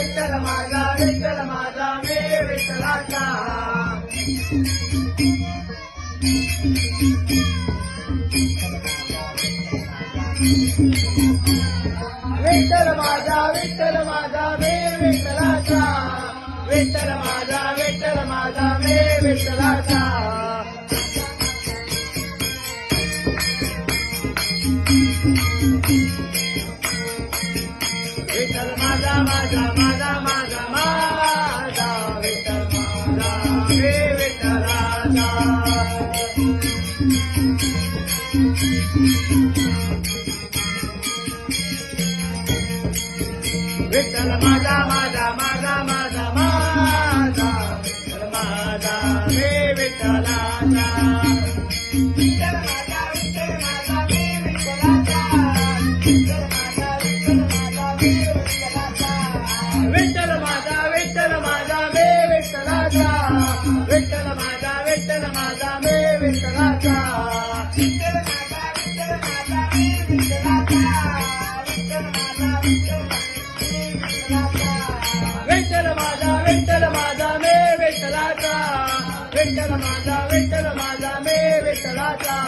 विठ्ठल माझा मी विठ्ठलाचा विठ्ठल माझा मी विठ्ठलाचा विठ्ठल माझा मी विठ्ठलाचा विठ्ठल माझा विठ्ठल माझा मी विठ्ठलाचा विठ्ठल माझा विठ्ठल माझा मी विठ्ठलाचा विठ्ठल माझा मी विठ्ठलाचा विठ्ठल माझा मी विठ्ठलाचा विठ्ठल माझा मी विठ्ठलाचा विठ्ठल माझा मी विठ्ठलाचा विठ्ठल माझा मी विठ्ठलाचा